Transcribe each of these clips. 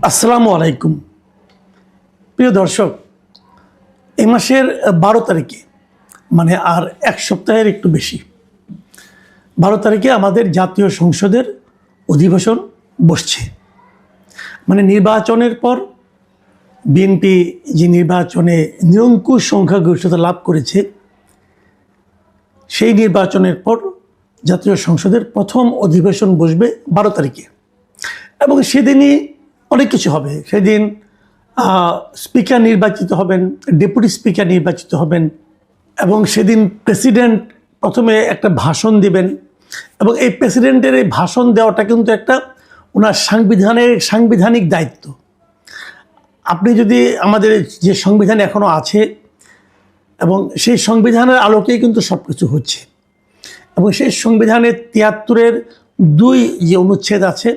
আসসালামু আলাইকুম প্রিয় দর্শক, এই মাসের 12 তারিখে মানে আর এক সপ্তাহের একটু বেশি 12 তারিখে আমাদের জাতীয় সংসদের অধিবেশন বসছে। মানে নির্বাচনের পর বিএনপি যে নির্বাচনে নিরঙ্কুশ সংখ্যাগরিষ্ঠতা লাভ করেছে, সেই নির্বাচনের পর জাতীয় সংসদের প্রথম অধিবেশন বসবে 12 তারিখে এবং সেদিনই অনেক কিছু হবে। সেদিন স্পিকার নির্বাচিত হবেন, ডেপুটি স্পিকার নির্বাচিত হবেন এবং সেদিন প্রেসিডেন্ট প্রথমে একটা ভাষণ দিবেন এবং এই প্রেসিডেন্টের এই ভাষণ দেওয়াটা কিন্তু একটা ওনার সাংবিধানিক দায়িত্ব। আপনি যদি আমাদের যে সংবিধান এখনও আছে এবং সেই সংবিধানের আলোকেই কিন্তু সব কিছু হচ্ছে এবং সেই সংবিধানের 73-এর 2 যে অনুচ্ছেদ আছে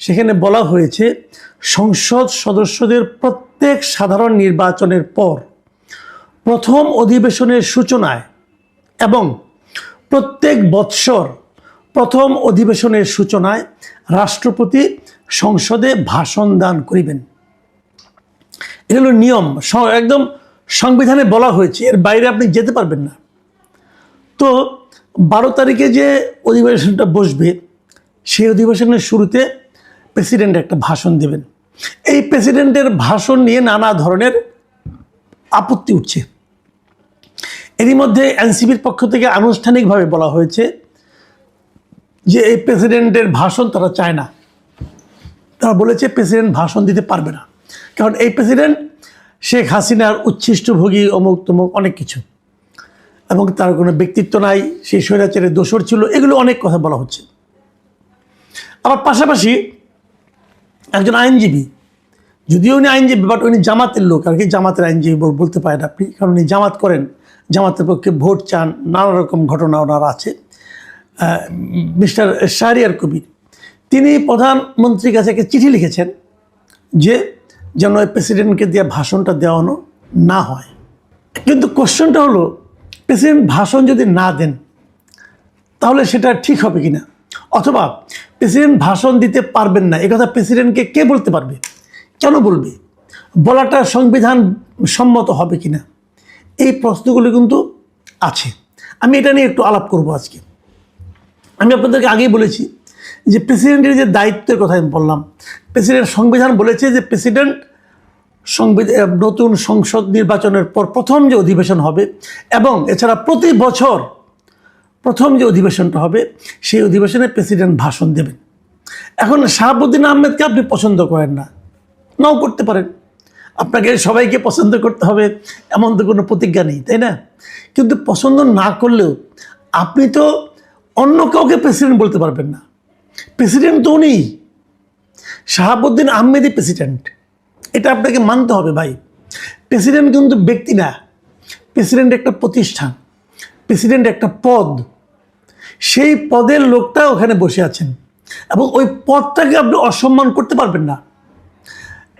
সেখানে বলা হয়েছে সংসদ সদস্যদের প্রত্যেক সাধারণ নির্বাচনের পর প্রথম অধিবেশনের সূচনায় এবং প্রত্যেক বৎসর প্রথম অধিবেশনের সূচনায় রাষ্ট্রপতি সংসদে ভাষণ দান করিবেন। এটা হলো নিয়ম, একদম সংবিধানে বলা হয়েছে, এর বাইরে আপনি যেতে পারবেন না। তো 12 তারিখে যে অধিবেশনটা বসবে সেই অধিবেশনের শুরুতে প্রেসিডেন্ট একটা ভাষণ দেবেন। এই প্রেসিডেন্টের ভাষণ নিয়ে নানা ধরনের আপত্তি উঠছে। এরই মধ্যে এনসিপির পক্ষ থেকে আনুষ্ঠানিকভাবে বলা হয়েছে যে এই প্রেসিডেন্টের ভাষণ তারা চায় না। তারা বলেছে প্রেসিডেন্ট ভাষণ দিতে পারবে না, কারণ এই প্রেসিডেন্ট শেখ হাসিনার উচ্ছিষ্টভোগী অমুক তমুক অনেক কিছু এবং তার কোনো ব্যক্তিত্ব নাই, সেই স্বৈরাচারের দোসর ছিল, এগুলো অনেক কথা বলা হচ্ছে। আবার পাশাপাশি একজন আইনজীবী, যদিও উনি আইনজীবী বাট উনি জামাতের লোক আর কি, জামাতের আইনজীবী বলতে পারেন আপনি, কারণ উনি জামাত করেন, জামাতের পক্ষে ভোট চান, নানা রকম ঘটনা ওনার আছে। মিস্টার শাহরিয়ার কবির তিনি প্রধানমন্ত্রীর কাছে একটা চিঠি লিখেছেন যে যেন প্রেসিডেন্টকে দিয়ে ভাষণটা দেওয়ানো না হয়। কিন্তু কোশ্চেনটা হলো, প্রেসিডেন্ট ভাষণ যদি না দেন তাহলে সেটা ঠিক হবে কি না, অথবা প্রেসিডেন্ট ভাষণ দিতে পারবেন না একথা প্রেসিডেন্টকে কে বলতে পারবে, কেন বলবে, বলাটা সংবিধান সম্মত হবে কি না, এই প্রশ্নগুলো কিন্তু আছে। আমি এটা নিয়ে একটু আলাপ করব আজকে। আমি আপনাদেরকে আগেই বলেছি যে প্রেসিডেন্টের যে দায়িত্বের কথা আমি বললাম, প্রেসিডেন্ট সংবিধান বলেছে যে প্রেসিডেন্ট নতুন সংসদ নির্বাচনের পর প্রথম যে অধিবেশন হবে এবং এছাড়া প্রতি বছর প্রথম যে অধিবেশনটা হবে সেই অধিবেশনে প্রেসিডেন্ট ভাষণ দেবেন। এখন শাহাবুদ্দিন আহমেদকে আপনি পছন্দ করেন না, নাও করতে পারেন, আপনাকে সবাইকে পছন্দ করতে হবে এমন তো কোনো প্রতিজ্ঞা নেই, তাই না? কিন্তু পছন্দ না করলেও আপনি তো অন্য কাউকে প্রেসিডেন্ট বলতে পারবেন না। প্রেসিডেন্ট তো উনি, শাহাবুদ্দিন আহমেদই প্রেসিডেন্ট, এটা আপনাকে মানতে হবে ভাই। প্রেসিডেন্ট কিন্তু ব্যক্তি না, প্রেসিডেন্ট একটা প্রতিষ্ঠান, প্রেসিডেন্ট একটা পদ, সেই পদের লোকটা ওখানে বসে আছেন এবং ওই পদটাকে আপনি অসম্মান করতে পারবেন না।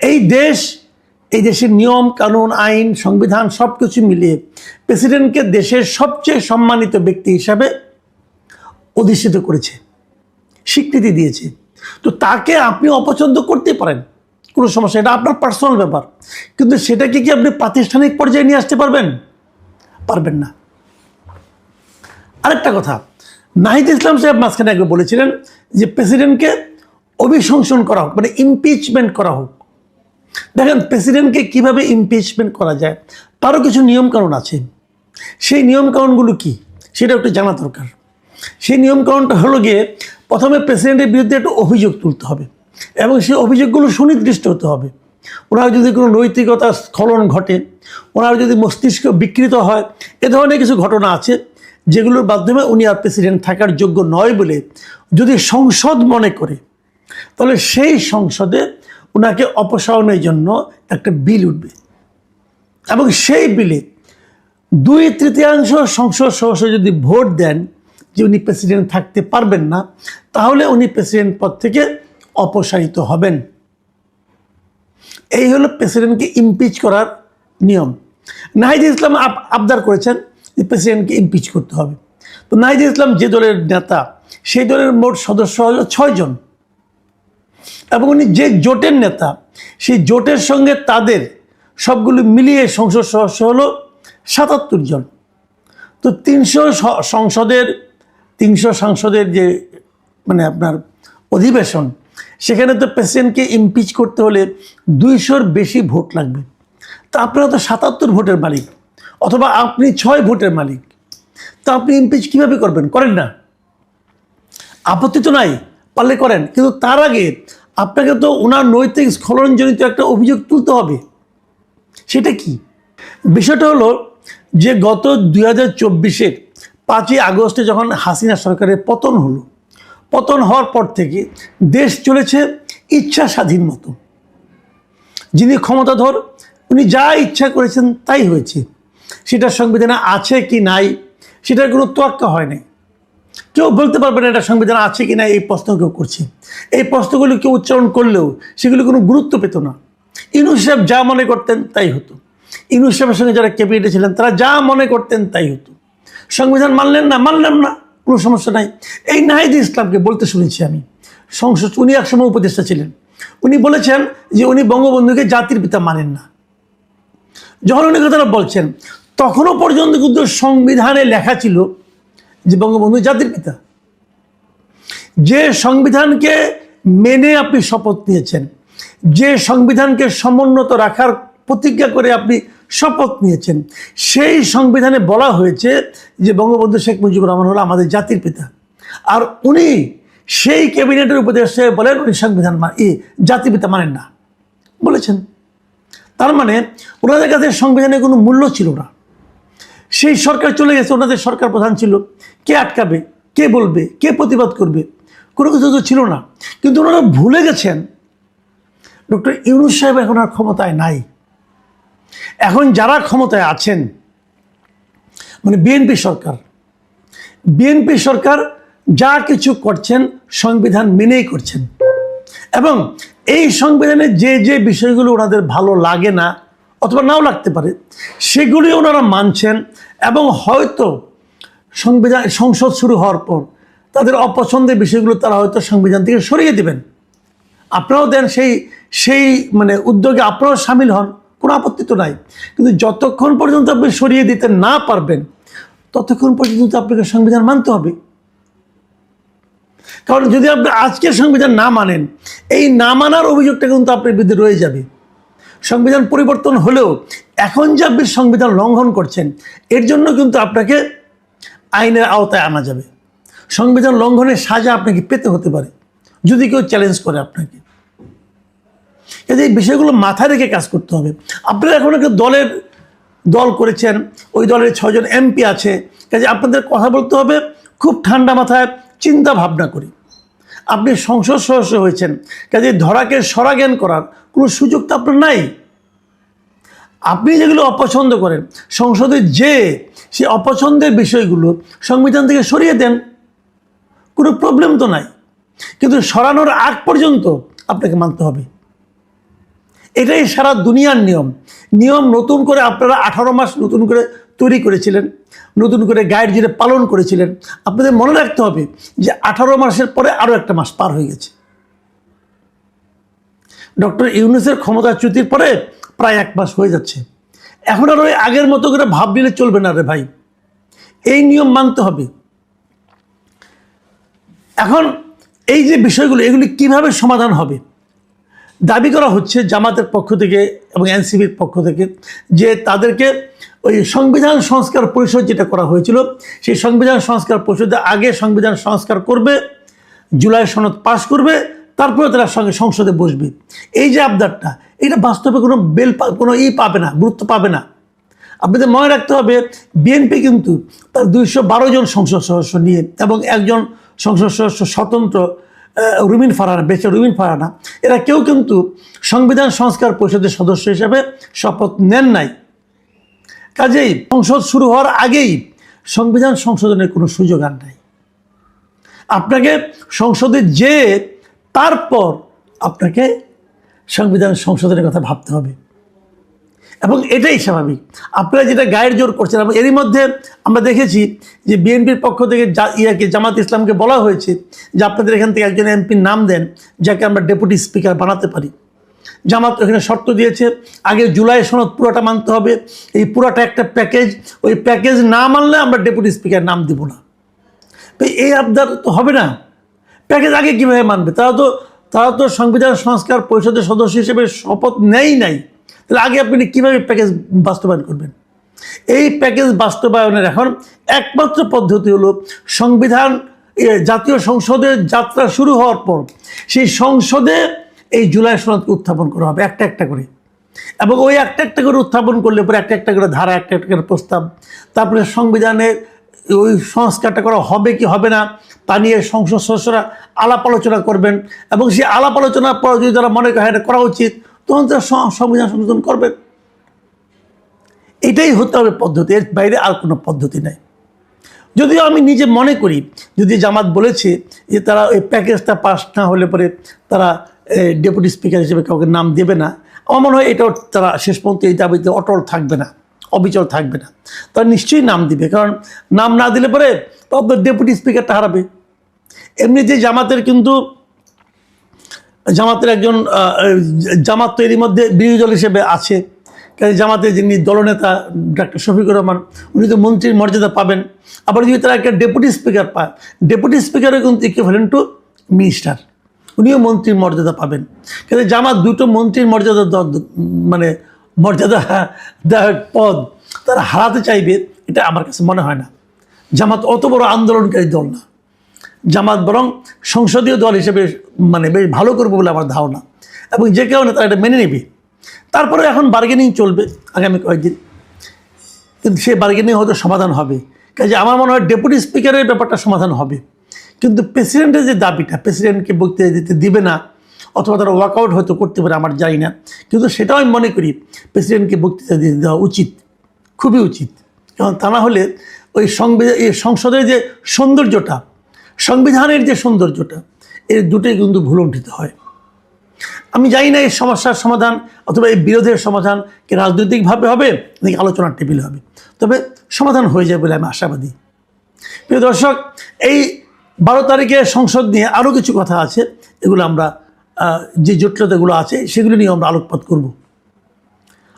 এই দেশের নিয়ম কানুন আইন সংবিধান সব কিছু মিলিয়ে প্রেসিডেন্টকে দেশের সবচেয়ে সম্মানিত ব্যক্তি হিসাবে অধিষ্ঠিত করেছে, স্বীকৃতি দিয়েছে। তো তাকে আপনি অপছন্দ করতে পারেন, কোনো সমস্যা, এটা আপনার পার্সোনাল ব্যাপার, কিন্তু সেটাকে কি আপনি প্রাতিষ্ঠানিক পর্যায়ে নিয়ে আসতে পারবেন? পারবেন না। আরেকটা কথা, নাহিদ ইসলাম সাহেব মাঝখানে আগে বলেছিলেন যে প্রেসিডেন্টকে অভিশংসন করা হোক, মানে ইমপিচমেন্ট করা হোক। দেখেন প্রেসিডেন্টকে কিভাবে ইমপিচমেন্ট করা যায় তারও কিছু নিয়মকানুন আছে। সেই নিয়মকানুনগুলো কি সেটা একটু জানা দরকার। সেই নিয়মকানুনটা হলো গিয়ে, প্রথমে প্রেসিডেন্টের বিরুদ্ধে একটা অভিযোগ তুলতে হবে এবং সেই অভিযোগগুলো সুনির্দিষ্ট হতে হবে। ওনার যদি কোনো নৈতিকতা স্খলন ঘটে, ওনার যদি মস্তিষ্ক বিকৃত হয়, এ ধরনের কিছু ঘটনা আছে যেগুলোর মাধ্যমে উনি আর প্রেসিডেন্ট থাকার যোগ্য নয় বলে যদি সংসদ মনে করে, তাহলে সেই সংসদে ওনাকে অপসারণের জন্য একটা বিল উঠবে এবং সেই বিলে 2/3 সংসদ সদস্য যদি ভোট দেন যে উনি প্রেসিডেন্ট থাকতে পারবেন না, তাহলে উনি প্রেসিডেন্ট পদ থেকে অপসারিত হবেন। এই হলো প্রেসিডেন্টকে ইমপিচ করার নিয়ম। নাহিদ ইসলাম আবদার করেছেন যে প্রেসিডেন্টকে ইমপিচ করতে হবে। তো নাহিদ ইসলাম যে দলের নেতা, সেই দলের মোট সদস্য হলো 6 জন এবং উনি যে জোটের নেতা, সেই জোটের সঙ্গে তাদের সবগুলো মিলিয়ে সংসদ সদস্য হলো ৭৭ জন। তো ৩০০ সাংসদের যে মানে আপনার অধিবেশন, সেখানে তো প্রেসিডেন্টকে ইমপিচ করতে হলে ২০০-র বেশি ভোট লাগবে। তা আপনারা তো ৭৭ ভোটের মালিক, অথবা আপনি ৬ ভোটের মালিক, তো আপনি ইমপিচ কীভাবে করবেন? করেন না, আপত্তি তো নাই, পারলে করেন, কিন্তু তার আগে আপনাকে তো ওনার নৈতিক স্খলনজনিত একটা অভিযোগ তুলতে হবে। সেটা কি? বিষয়টা হলো যে গত ২০২৪-এর ৫ই আগস্টে যখন হাসিনা সরকারের পতন হলো, পতন হওয়ার পর থেকে দেশ চলেছে ইচ্ছা স্বাধীন মতো। যিনি ক্ষমতাধর, উনি যা ইচ্ছা করেছেন তাই হয়েছে। সেটা সংবিধানে আছে কি নাই সেটার কোনো তোয়াক্কা হয় নাই। কেউ বলতে পারবে না এটা সংবিধান আছে কি না, এই প্রশ্ন কেউ করছে। এই প্রশ্নগুলো কেউ উচ্চারণ করলেও সেগুলো কোনো গুরুত্ব পেত না। ইউনূস সাহেব যা মনে করতেন তাই হতো। ইউনূস সাহেবের সঙ্গে যারা ক্যাবিনেটে ছিলেন তারা যা মনে করতেন তাই হতো। সংবিধান মানলেন না, কোনো সমস্যা নাই। এই নাহিদ ইসলামকে বলতে শুনেছি আমি, সংসদ, উনি একসময় উপদেষ্টা ছিলেন, উনি বলেছেন যে উনি বঙ্গবন্ধুকে জাতির পিতা মানেন না। যখন উনি কথাটা বলছেন, তখনও পর্যন্ত কিন্তু সংবিধানে লেখা ছিল যে বঙ্গবন্ধু জাতির পিতা। যে সংবিধানকে মেনে আপনি শপথ নিয়েছেন, যে সংবিধানকে সমুন্নত রাখার প্রতিজ্ঞা করে আপনি শপথ নিয়েছেন, সেই সংবিধানে বলা হয়েছে যে বঙ্গবন্ধু শেখ মুজিবুর রহমান হলো আমাদের জাতির পিতা। আর উনি সেই ক্যাবিনেটের উপদেষ্টা বলেন উনি সংবিধান জাতির পিতা মানেন না বলেছেন। তার মানে ওনাদের কাছে সংবিধানের কোনো মূল্য ছিল না। সেই সরকার চলে গেছে, ওনাদের সরকার প্রধান ছিল, কে আটকাবে, কে বলবে, কে প্রতিবাদ করবে, কোনো কিছু তো ছিল না। কিন্তু ওনারা ভুলে গেছেন ডক্টর ইউনূস সাহেব এখন আর ক্ষমতায় নাই। এখন যারা ক্ষমতায় আছেন, মানে বিএনপি সরকার যা কিছু করছেন সংবিধান মেনেই করছেন। এবং এই সংবিধানে যে যে বিষয়গুলো ওনাদের ভালো লাগে না অথবা নাও লাগতে পারে, সেগুলি ওনারা মানছেন। এবং হয়তো সংসদ শুরু হওয়ার পর তাদের অপছন্দের বিষয়গুলো তারা হয়তো সংবিধান থেকে সরিয়ে দেবেন। আপনারাও দেন সেই মানে উদ্যোগে আপনারাও সামিল হন, কোনো আপত্তি তো নাই। কিন্তু যতক্ষণ পর্যন্ত আপনি সরিয়ে দিতে না পারবেন, ততক্ষণ পর্যন্ত আপনাকে সংবিধান মানতে হবে। কারণ যদি আপনি আজকে সংবিধান না মানেন, এই না মানার অভিযোগটা কিন্তু আপনার বিরুদ্ধে রয়ে যাবে। সংবিধান পরিবর্তন হলেও এখন যে আপনি সংবিধান লঙ্ঘন করছেন, এর জন্য কিন্তু আপনাকে আইনের আওতায় আনা যাবে। সংবিধান লঙ্ঘনের সাজা আপনাকে পেতে হতে পারে যদি কেউ চ্যালেঞ্জ করে আপনাকে। এই বিষয়গুলো মাথায় রেখে কাজ করতে হবে। আপনারা এখন একটা দল করেছেন, ওই দলের 6 জন এমপি আছে, কাজে আপনাদের কথা বলতে হবে খুব ঠান্ডা মাথায়, চিন্তা ভাবনা করি। আপনি সংসদ সদস্য হয়েছেন, কাজে ধরাকে সরাজ্ঞান করার কোনো সুযোগ তো আপনার নাই। আপনি যেগুলো অপছন্দ করেন, সংসদে যে সেই অপছন্দের বিষয়গুলো সংবিধান থেকে সরিয়ে দেন, কোনো প্রবলেম তো নাই। কিন্তু সরানোর আগ পর্যন্ত আপনাকে মানতে হবে। এটাই সারা দুনিয়ার নিয়ম। নতুন করে আপনারা 18 মাস নতুন করে তৈরি করেছিলেন, নতুন করে গাইড জুড়ে পালন করেছিলেন। আপনাদের মনে রাখতে হবে যে 18 মাসের পরে আরও একটা মাস পার হয়ে গেছে। ডক্টর ইউনূসের ক্ষমতাচ্যুতির পরে প্রায় 1 মাস হয়ে যাচ্ছে। এখন আর ওই আগের মতো করে ভাব নিলে চলবে না রে ভাই, এই নিয়ম মানতে হবে। এখন এই যে বিষয়গুলো, এগুলি কিভাবে সমাধান হবে? দাবি করা হচ্ছে জামাতের পক্ষ থেকে এবং এনসিপির পক্ষ থেকে যে তাদেরকে ওই সংবিধান সংস্কার পরিষদ যেটা করা হয়েছিল, সেই সংবিধান সংস্কার পরিষদে আগে সংবিধান সংস্কার করবে, জুলাই সনদ পাস করবে, তারপরে তারা সংসদে বসবে। এই যে আবদারটা, এটা বাস্তবে কোনো পাবে না, গুরুত্ব পাবে না। আপনাদের মনে রাখতে হবে, বিএনপি কিন্তু তার 212 জন সংসদ সদস্য নিয়ে এবং একজন সংসদ সদস্য স্বতন্ত্র রুমিন ফারহানা, এরা কেউ কিন্তু সংবিধান সংস্কার পরিষদের সদস্য হিসেবে শপথ নেন নাই। কাজেই সংসদ শুরু হওয়ার আগেই সংবিধান সংশোধনের কোনো সুযোগ আর নাই। আপনাকে সংসদে তারপর আপনাকে সংবিধান সংশোধনের কথা ভাবতে হবে। এবং এটাই স্বাভাবিক। আপনারা যেটা গায়ের জোর করছেন, এবং এরই মধ্যে আমরা দেখেছি যে বিএনপির পক্ষ থেকে জামাত ইসলামকে বলা হয়েছে যে আপনাদের এখান থেকে একজন এমপির নাম দেন যাকে আমরা ডেপুটি স্পিকার বানাতে পারি। জামাত এখানে শর্ত দিয়েছে, আগে জুলাই সনদ পুরোটা মানতে হবে, এই পুরোটা একটা প্যাকেজ, ওই প্যাকেজ না মানলে আমরা ডেপুটি স্পিকার নাম দিব না। তো এই আবদার তো হবে না, প্যাকেজ আগে কীভাবে মানবে? তারা তো সংবিধান সংস্কার পরিষদের সদস্য হিসেবে শপথ নেই নাই, তাহলে আগে আপনি কীভাবে প্যাকেজ বাস্তবায়ন করবেন? এই প্যাকেজ বাস্তবায়নের এখন একমাত্র পদ্ধতি হলো সংবিধান জাতীয় সংসদের যাত্রা শুরু হওয়ার পর সেই সংসদে এই জুলাই সনদকে উত্থাপন করা হবে একটা একটা করে, এবং ওই একটা একটা করে উত্থাপন করলে পরে একটা একটা করে ধারা, একটা একটা করে প্রস্তাব, তারপরে সংবিধানের ওই সংস্কারটা করা হবে কি হবে না তা নিয়ে সংসদ সদস্যরা আলাপ আলোচনা করবেন, এবং সেই আলাপ আলোচনার পর যদি তারা মনে করে এটা করা উচিত তখন তারা সংবিধান সংশোধন করবেন। এটাই হতে হবে পদ্ধতি, এর বাইরে আর কোনো পদ্ধতি নাই। যদিও আমি নিজে মনে করি যদি জামাত বলেছে যে তারা ওই প্যাকেজটা পাস না হলে পরে তারা ডেপুটি স্পিকার হিসেবে কাউকে নাম দেবে না, আমার মনে হয় এটাও তারা শেষ পর্যন্ত এই দাবিতে অটল থাকবে না, অবিচল থাকবে না, তারা নিশ্চয়ই নাম দিবে। কারণ নাম না দিলে পরে তবে ডেপুটি স্পিকারটা হারাবে। এমনিতে জামাতের কিন্তু জামাতের একজন জামাত তৈরির মধ্যে বিরোধী দল হিসেবে আছে, কারণ জামাতের যিনি দলনেতা ডক্টর শফিকুর রহমান, উনি তো মন্ত্রীর মর্যাদা পাবেন। আবার যদি তারা একটা ডেপুটি স্পিকার পায়, ডেপুটি স্পিকারও কিন্তু ইকুইভ্যালেন্ট টু মিনিস্টার, উনিও মন্ত্রীর মর্যাদা পাবেন। কিন্তু জামাত দুটো মন্ত্রীর মর্যাদা মানে মর্যাদা পদ তারা হারাতে চাইবে, এটা আমার কাছে মনে হয় না। জামাত অত বড় আন্দোলনকারী দল না, জামাত বরং সংসদীয় দল হিসেবে মানে বেশ ভালো করবে বলে আমার ধারণা, এবং যে কারণে তারা এটা মেনে নেবে। তারপরে এখন বার্গেনিং চলবে আগামী কয়েকদিন, কিন্তু সেই বার্গেনিং হয়তো সমাধান হবে। কাজে আমার মনে হয় ডেপুটি স্পিকারের ব্যাপারটা সমাধান হবে, কিন্তু প্রেসিডেন্টের যে দাবিটা, প্রেসিডেন্টকে বক্তৃতা দিতে দিবে না অথবা তারা ওয়াকআউট হয়তো করতে পারে, আমার জানি না, কিন্তু সেটাও আমি মনে করি প্রেসিডেন্টকে বক্তৃতা দিতে দেওয়া উচিত, খুবই উচিত। কারণ তা না হলে ওই সংসদের যে সৌন্দর্যটা, সংবিধানের যে সৌন্দর্যটা, এই দুটোই কিন্তু ভুলণ্ঠিত হয়। আমি জানি না এই সমস্যার সমাধান অথবা এই বিরোধের সমাধান কি রাজনৈতিকভাবে হবে নাকি আলোচনার টেবিলে হবে, তবে সমাধান হয়ে যাবে বলে আমি আশাবাদী। প্রিয় দর্শক, এই 12 তারিখে সংসদ নিয়ে আরও কিছু কথা আছে, এগুলো আমরা যে জটিলতাগুলো আছে সেগুলো নিয়ে আমরা আলোকপাত করব।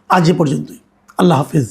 আজ এ পর্যন্তই, আল্লাহ হাফিজ।